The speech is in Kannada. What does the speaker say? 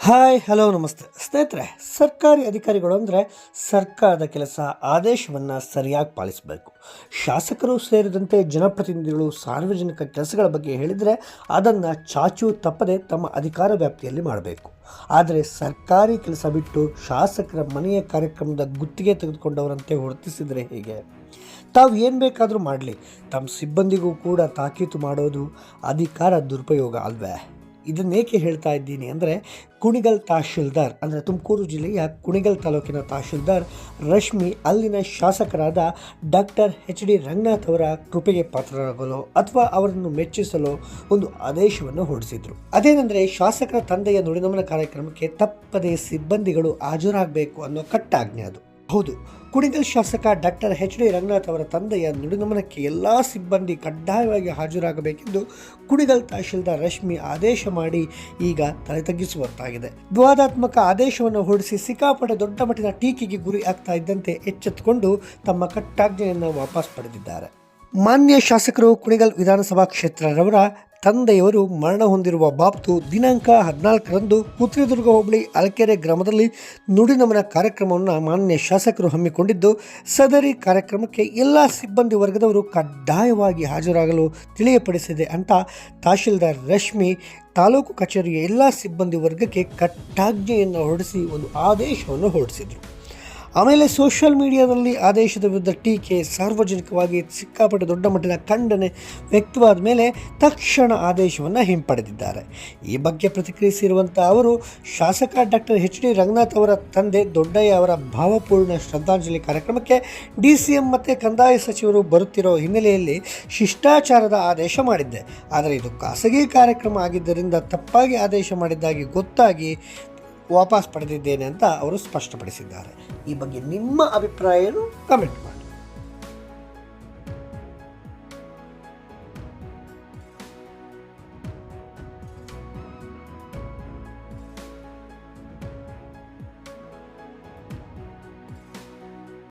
ಹಾಯ್ ಹಲೋ ನಮಸ್ತೆ ಸ್ನೇಹಿತರೆ, ಸರ್ಕಾರಿ ಅಧಿಕಾರಿಗಳು ಅಂದರೆ ಸರ್ಕಾರದ ಕೆಲಸ ಆದೇಶವನ್ನು ಸರಿಯಾಗಿ ಪಾಲಿಸಬೇಕು. ಶಾಸಕರು ಸೇರಿದಂತೆ ಜನಪ್ರತಿನಿಧಿಗಳು ಸಾರ್ವಜನಿಕ ಕೆಲಸಗಳ ಬಗ್ಗೆ ಹೇಳಿದರೆ ಅದನ್ನು ಚಾಚು ತಪ್ಪದೆ ತಮ್ಮ ಅಧಿಕಾರ ವ್ಯಾಪ್ತಿಯಲ್ಲಿ ಮಾಡಬೇಕು. ಆದರೆ ಸರ್ಕಾರಿ ಕೆಲಸ ಬಿಟ್ಟು ಶಾಸಕರ ಮನೆಯ ಕಾರ್ಯಕ್ರಮದ ಗುತ್ತಿಗೆ ತೆಗೆದುಕೊಂಡವರಂತೆ ವರ್ತಿಸಿದರೆ ಹೇಗೆ? ತಾವು ಏನು ಬೇಕಾದರೂ ಮಾಡಲಿ, ತಮ್ಮ ಸಿಬ್ಬಂದಿಗೂ ಕೂಡ ತಾಕೀತು ಮಾಡೋದು ಅಧಿಕಾರ ದುರುಪಯೋಗ ಅಲ್ವೇ? ಇದನ್ನೇಕೆ ಹೇಳ್ತಾ ಇದ್ದೀನಿ ಅಂದರೆ, ಕುಣಿಗಲ್ ತಹಶೀಲ್ದಾರ್ ಅಂದರೆ ತುಮಕೂರು ಜಿಲ್ಲೆಯ ಕುಣಿಗಲ್ ತಾಲೂಕಿನ ತಹಶೀಲ್ದಾರ್ ರಶ್ಮಿ ಅಲ್ಲಿನ ಶಾಸಕರಾದ ಡಾಕ್ಟರ್ ಎಚ್.ಡಿ. ರಂಗನಾಥ್ ಅವರ ಕೃಪೆಗೆ ಪಾತ್ರರಾಗಲು ಅಥವಾ ಅವರನ್ನು ಮೆಚ್ಚಿಸಲು ಒಂದು ಆದೇಶವನ್ನು ಹೊರಡಿಸಿದ್ರು. ಅದೇನೆಂದರೆ, ಶಾಸಕರ ತಂದೆಯ ನುಡಿನಮನ ಕಾರ್ಯಕ್ರಮಕ್ಕೆ ತಪ್ಪದೇ ಸಿಬ್ಬಂದಿಗಳು ಹಾಜರಾಗಬೇಕು ಅನ್ನೋ ಕಟ್ಟಾಜ್ಞೆ ಅದು. ಹೌದು, ಕುಣಿಗಲ್ ಶಾಸಕ ಡಾಕ್ಟರ್ ಎಚ್.ಡಿ. ರಂಗನಾಥ್ ಅವರ ತಂದೆಯ ನುಡಿನಮನಕ್ಕೆ ಎಲ್ಲ ಸಿಬ್ಬಂದಿ ಕಡ್ಡಾಯವಾಗಿ ಹಾಜರಾಗಬೇಕೆಂದು ಕುಣಿಗಲ್ ತಹಶೀಲ್ದಾರ್ ರಶ್ಮಿ ಆದೇಶ ಮಾಡಿ ಈಗ ತಲೆ ತಗ್ಗಿಸುವಂತಾಗಿದೆ. ವಿವಾದಾತ್ಮಕ ಆದೇಶವನ್ನು ಹೊರಡಿಸಿ ಸಿಕ್ಕಾಪಟ್ಟೆ ದೊಡ್ಡ ಮಟ್ಟಿನ ಟೀಕೆಗೆ ಗುರಿ ಆಗ್ತಾ ಇದ್ದಂತೆ ಎಚ್ಚೆತ್ತುಕೊಂಡು ತಮ್ಮ ಕಟ್ಟಾಜ್ಞೆಯನ್ನು ವಾಪಸ್ ಪಡೆದಿದ್ದಾರೆ. ಮಾನ್ಯ ಶಾಸಕರು ಕುಣಿಗಲ್ ವಿಧಾನಸಭಾ ಕ್ಷೇತ್ರರವರ ತಂದೆಯವರು ಮರಣ ಹೊಂದಿರುವ ಬಾಬ್ತು ದಿನಾಂಕ 14ರಂದು ಕುತ್ರಿದುರ್ಗ ಹೋಬಳಿ ಅಲಕೆರೆ ಗ್ರಾಮದಲ್ಲಿ ನುಡಿನಮನ ಕಾರ್ಯಕ್ರಮವನ್ನು ಮಾನ್ಯ ಶಾಸಕರು ಹಮ್ಮಿಕೊಂಡಿದ್ದು, ಸದರಿ ಕಾರ್ಯಕ್ರಮಕ್ಕೆ ಎಲ್ಲ ಸಿಬ್ಬಂದಿ ವರ್ಗದವರು ಕಡ್ಡಾಯವಾಗಿ ಹಾಜರಾಗಲು ತಿಳಿಯಪಡಿಸಿದೆ ಅಂತ ತಹಶೀಲ್ದಾರ್ ರಶ್ಮಿ ತಾಲೂಕು ಕಚೇರಿಯ ಎಲ್ಲ ಸಿಬ್ಬಂದಿ ವರ್ಗಕ್ಕೆ ಕಟ್ಟಾಜ್ಞೆಯನ್ನು ಹೊರಡಿಸಿ ಒಂದು ಆದೇಶವನ್ನು ಹೊರಡಿಸಿದರು. ಆಮೇಲೆ ಸೋಷಿಯಲ್ ಮೀಡಿಯಾದಲ್ಲಿ ಆದೇಶದ ವಿರುದ್ಧ ಟೀಕೆ, ಸಾರ್ವಜನಿಕವಾಗಿ ಸಿಕ್ಕಾಪಟ್ಟೆ ದೊಡ್ಡ ಮಟ್ಟಿನ ಖಂಡನೆ ವ್ಯಕ್ತವಾದ ಮೇಲೆ ತಕ್ಷಣ ಆದೇಶವನ್ನು ಹಿಂಪಡೆದಿದ್ದಾರೆ. ಈ ಬಗ್ಗೆ ಪ್ರತಿಕ್ರಿಯಿಸಿರುವಂಥ ಅವರು, ಶಾಸಕ ಡಾಕ್ಟರ್ ಎಚ್.ಡಿ. ರಂಗನಾಥ್ ಅವರ ತಂದೆ ದೊಡ್ಡಯ್ಯ ಅವರ ಭಾವಪೂರ್ಣ ಶ್ರದ್ಧಾಂಜಲಿ ಕಾರ್ಯಕ್ರಮಕ್ಕೆ ಡಿ.ಸಿ.ಎಂ ಮತ್ತು ಕಂದಾಯ ಸಚಿವರು ಬರುತ್ತಿರೋ ಹಿನ್ನೆಲೆಯಲ್ಲಿ ಶಿಷ್ಟಾಚಾರದ ಆದೇಶ ಮಾಡಿದ್ದೆ. ಆದರೆ ಇದು ಖಾಸಗಿ ಕಾರ್ಯಕ್ರಮ ಆಗಿದ್ದರಿಂದ ತಪ್ಪಾಗಿ ಆದೇಶ ಮಾಡಿದ್ದಾಗಿ ಗೊತ್ತಾಗಿ ವಾಪಸ್ ಪಡೆದಿದ್ದೇನೆ ಅಂತ ಅವರು ಸ್ಪಷ್ಟಪಡಿಸಿದ್ದಾರೆ. ಈ ಬಗ್ಗೆ ನಿಮ್ಮ ಅಭಿಪ್ರಾಯ ಏನು? ಕಮೆಂಟ್ ಮಾಡಿ.